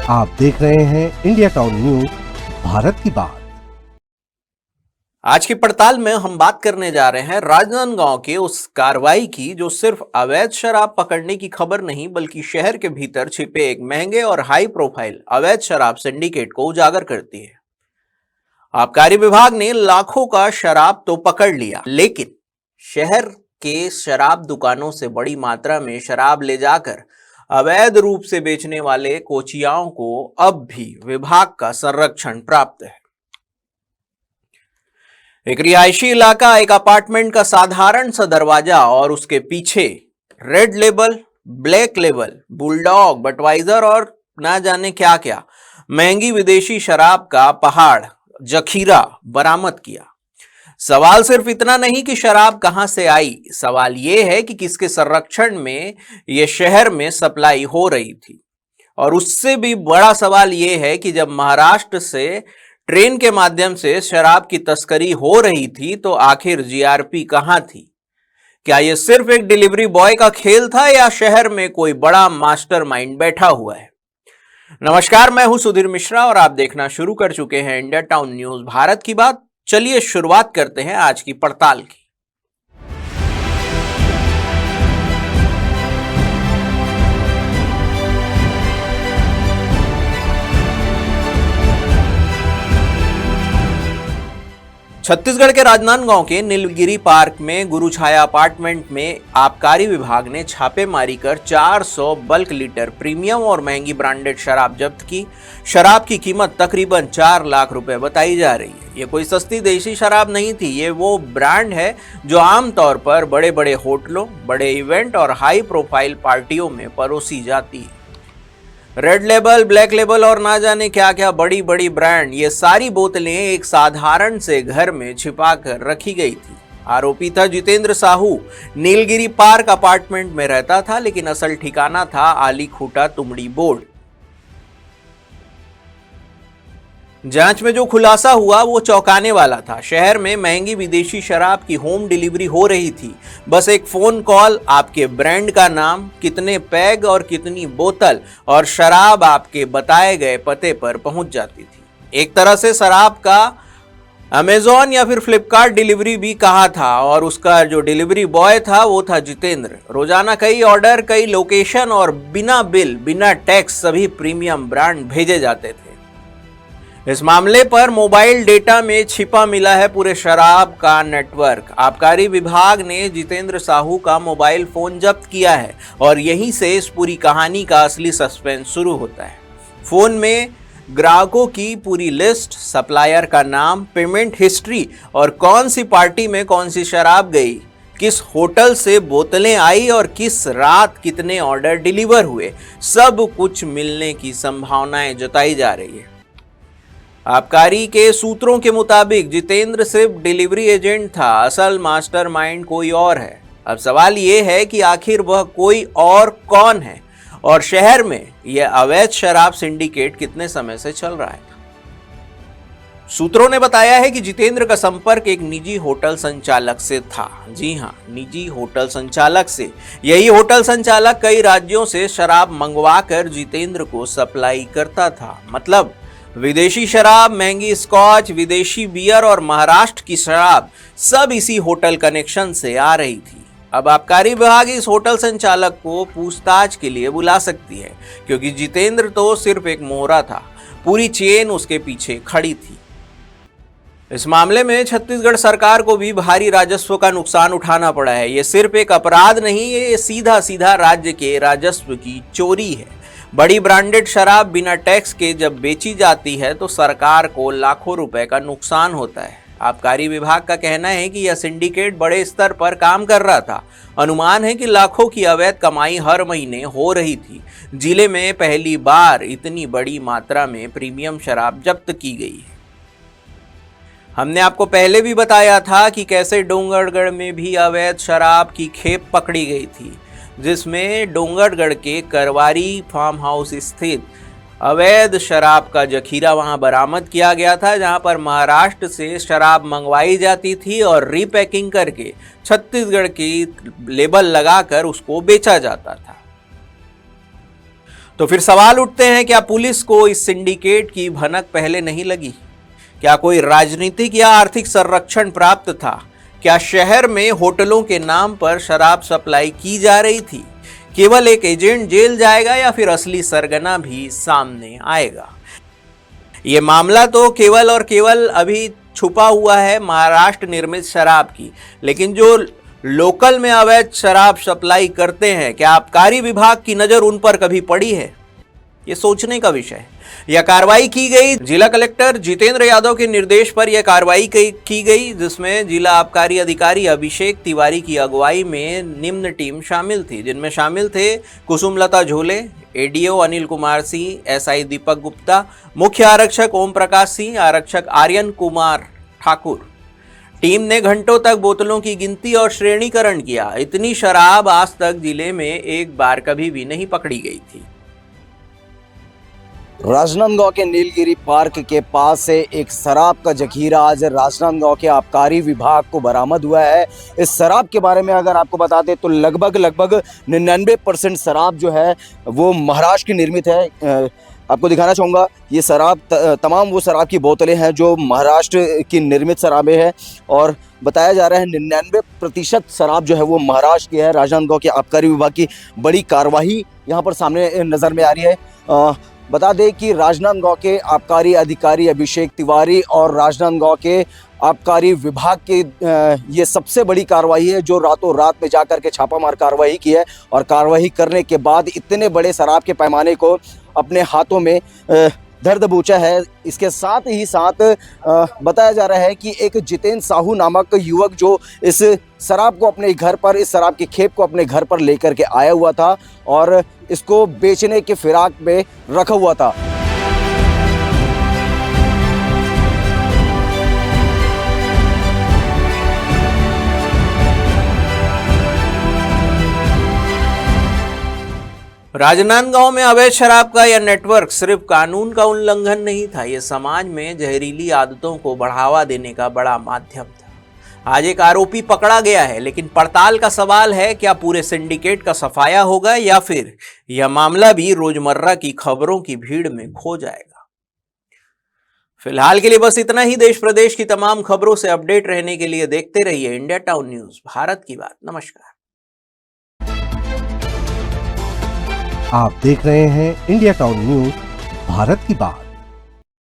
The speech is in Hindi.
आप देख रहे हैं इंडिया टाउन न्यूज, भारत की बात। आज की पड़ताल में हम बात करने जा रहे हैं राजनांदगांव के उस कार्रवाई की जो सिर्फ अवैध शराब पकड़ने की खबर नहीं बल्कि शहर के भीतर छिपे एक महंगे और हाई प्रोफाइल अवैध शराब सिंडिकेट को उजागर करती है। आबकारी विभाग ने लाखों का शराब तो पकड़ लिया, लेकिन शहर के शराब दुकानों से बड़ी मात्रा में शराब ले जाकर अवैध रूप से बेचने वाले कोचियाओं को अब भी विभाग का संरक्षण प्राप्त है। एक रिहायशी इलाका, एक अपार्टमेंट का साधारण सा दरवाजा और उसके पीछे red label, black label, bulldog, बटवाइजर और ना जाने क्या क्या महंगी विदेशी शराब का पहाड़ जखीरा बरामद किया। सवाल सिर्फ इतना नहीं कि शराब कहां से आई, सवाल यह है कि किसके संरक्षण में यह शहर में सप्लाई हो रही थी। और उससे भी बड़ा सवाल यह है कि जब महाराष्ट्र से ट्रेन के माध्यम से शराब की तस्करी हो रही थी तो आखिर जीआरपी कहां थी? क्या यह सिर्फ एक डिलीवरी बॉय का खेल था या शहर में कोई बड़ा मास्टरमाइंड बैठा हुआ है? नमस्कार, मैं हूं सुधीर मिश्रा और आप देखना शुरू कर चुके हैं इंडिया टाउन न्यूज, भारत की बात। चलिए शुरुआत करते हैं आज की पड़ताल की। छत्तीसगढ़ के राजनांदगांव के नीलगिरी पार्क में गुरुछाया अपार्टमेंट में आबकारी विभाग ने छापेमारी कर 400 बल्क लीटर प्रीमियम और महंगी ब्रांडेड शराब जब्त की। शराब की कीमत तकरीबन 4 लाख रुपए बताई जा रही है। ये कोई सस्ती देशी शराब नहीं थी, ये वो ब्रांड है जो आमतौर पर बड़े बड़े होटलों, बड़े इवेंट और हाई प्रोफाइल पार्टियों में परोसी जाती है। रेड लेबल, ब्लैक लेबल और ना जाने क्या क्या बड़ी बड़ी ब्रांड, ये सारी बोतलें एक साधारण से घर में छिपा कर रखी गई थी। आरोपी था जितेंद्र साहू। नीलगिरी पार्क अपार्टमेंट में रहता था, लेकिन असल ठिकाना था आली खूटा तुमड़ी बोर्ड। जांच में जो खुलासा हुआ वो चौंकाने वाला था। शहर में महंगी विदेशी शराब की होम डिलीवरी हो रही थी। बस एक फोन कॉल, आपके ब्रांड का नाम, कितने पैग और कितनी बोतल, और शराब आपके बताए गए पते पर पहुंच जाती थी। एक तरह से शराब का अमेजॉन या फिर फ्लिपकार्ट डिलीवरी भी कहा था, और उसका जो डिलीवरी बॉय था वो था जितेंद्र। रोजाना कई ऑर्डर, कई लोकेशन और बिना बिल, बिना टैक्स सभी प्रीमियम ब्रांड भेजे जाते थे। इस मामले पर मोबाइल डेटा में छिपा मिला है पूरे शराब का नेटवर्क। आबकारी विभाग ने जितेंद्र साहू का मोबाइल फोन जब्त किया है और यहीं से इस पूरी कहानी का असली सस्पेंस शुरू होता है। फोन में ग्राहकों की पूरी लिस्ट, सप्लायर का नाम, पेमेंट हिस्ट्री और कौन सी पार्टी में कौन सी शराब गई, किस होटल से बोतलें आई और किस रात कितने ऑर्डर डिलीवर हुए, सब कुछ मिलने की संभावनाएं जताई जा रही है। आबकारी के सूत्रों के मुताबिक जितेंद्र सिर्फ डिलीवरी एजेंट था, असल मास्टरमाइंड कोई और है। अब सवाल यह है कि आखिर वह कोई और कौन है और शहर में यह अवैध शराब सिंडिकेट कितने समय से चल रहा है। सूत्रों ने बताया है कि जितेंद्र का संपर्क एक निजी होटल संचालक से था। जी हां, निजी होटल संचालक से। यही होटल संचालक कई राज्यों से शराब मंगवाकर जितेंद्र को सप्लाई करता था। मतलब विदेशी शराब, महंगी स्कॉच, विदेशी बियर और महाराष्ट्र की शराब सब इसी होटल कनेक्शन से आ रही थी। अब आबकारी विभाग इस होटल संचालक को पूछताछ के लिए बुला सकती है, क्योंकि जितेंद्र तो सिर्फ एक मोहरा था, पूरी चेन उसके पीछे खड़ी थी। इस मामले में छत्तीसगढ़ सरकार को भी भारी राजस्व का नुकसान उठाना पड़ा है। ये सिर्फ एक अपराध नहीं है, ये सीधा सीधा राज्य के राजस्व की चोरी है। बड़ी ब्रांडेड शराब बिना टैक्स के जब बेची जाती है तो सरकार को लाखों रुपए का नुकसान होता है। आबकारी विभाग का कहना है कि यह सिंडिकेट बड़े स्तर पर काम कर रहा था। अनुमान है कि लाखों की अवैध कमाई हर महीने हो रही थी। जिले में पहली बार इतनी बड़ी मात्रा में प्रीमियम शराब जब्त की गई है। हमने आपको पहले भी बताया था कि कैसे डोंगरगढ़ में भी अवैध शराब की खेप पकड़ी गई थी, जिसमें डोंगरगढ़ के करवारी फार्म हाउस स्थित अवैध शराब का जखीरा वहां बरामद किया गया था, जहां पर महाराष्ट्र से शराब मंगवाई जाती थी और रीपैकिंग करके छत्तीसगढ़ की लेबल लगाकर उसको बेचा जाता था। तो फिर सवाल उठते हैं, क्या पुलिस को इस सिंडिकेट की भनक पहले नहीं लगी? क्या कोई राजनीतिक या आर्थिक संरक्षण प्राप्त था? क्या शहर में होटलों के नाम पर शराब सप्लाई की जा रही थी? केवल एक एजेंट जेल जाएगा या फिर असली सरगना भी सामने आएगा? ये मामला तो केवल और केवल अभी छुपा हुआ है महाराष्ट्र निर्मित शराब की, लेकिन जो लोकल में अवैध शराब सप्लाई करते हैं, क्या आबकारी विभाग की नजर उन पर कभी पड़ी है? ये सोचने का विषय है। यह कार्रवाई की गई जिला कलेक्टर जितेंद्र यादव के निर्देश पर यह कार्रवाई की गई, जिसमें जिला आबकारी अधिकारी अभिषेक तिवारी की अगुवाई में निम्न टीम शामिल थी, जिनमें शामिल थे कुसुमलता झोले, एडीओ अनिल कुमार सिंह, एसआई दीपक गुप्ता, मुख्य आरक्षक ओम प्रकाश सिंह, आरक्षक आर्यन कुमार ठाकुर। टीम ने घंटों तक बोतलों की गिनती और श्रेणीकरण किया। इतनी शराब आज तक जिले में एक बार कभी भी नहीं पकड़ी गई थी। राजनांदगांव के नीलगिरी पार्क के पास से एक शराब का जखीरा आज राजनांदगांव के आबकारी विभाग को बरामद हुआ है। इस शराब के बारे में अगर आपको बता दें तो लगभग 99% शराब जो है वो महाराष्ट्र की निर्मित है। आपको दिखाना चाहूँगा ये शराब तमाम वो शराब की बोतलें हैं जो महाराष्ट्र की निर्मित शराबें हैं और बताया जा रहा है 99% शराब जो है वो महाराष्ट्र की है। राजनांदगांव के आबकारी विभाग की बड़ी कार्रवाई यहाँ पर सामने नज़र में आ रही है। बता दें कि राजनांदगांव के आबकारी अधिकारी अभिषेक तिवारी और राजनांदगांव के आबकारी विभाग की ये सबसे बड़ी कार्रवाई है जो रातों रात में जाकर के छापामार कार्रवाई की है और कार्रवाई करने के बाद इतने बड़े शराब के पैमाने को अपने हाथों में दर्द बूचा है। इसके साथ ही साथ बताया जा रहा है कि एक जितेंद्र साहू नामक युवक जो इस शराब को अपने घर पर, इस शराब की खेप को अपने घर पर लेकर के आया हुआ था और इसको बेचने के फिराक में रखा हुआ था। राजनांदगांव में अवैध शराब का यह नेटवर्क सिर्फ कानून का उल्लंघन नहीं था, यह समाज में जहरीली आदतों को बढ़ावा देने का बड़ा माध्यम था। आज एक आरोपी पकड़ा गया है, लेकिन पड़ताल का सवाल है, क्या पूरे सिंडिकेट का सफाया होगा या फिर यह मामला भी रोजमर्रा की खबरों की भीड़ में खो जाएगा। फिलहाल के लिए बस इतना ही। देश प्रदेश की तमाम खबरों से अपडेट रहने के लिए देखते रहिए इंडिया टाउन न्यूज, भारत की बात। नमस्कार। आप देख रहे हैं इंडिया टाउन न्यूज, भारत की बात।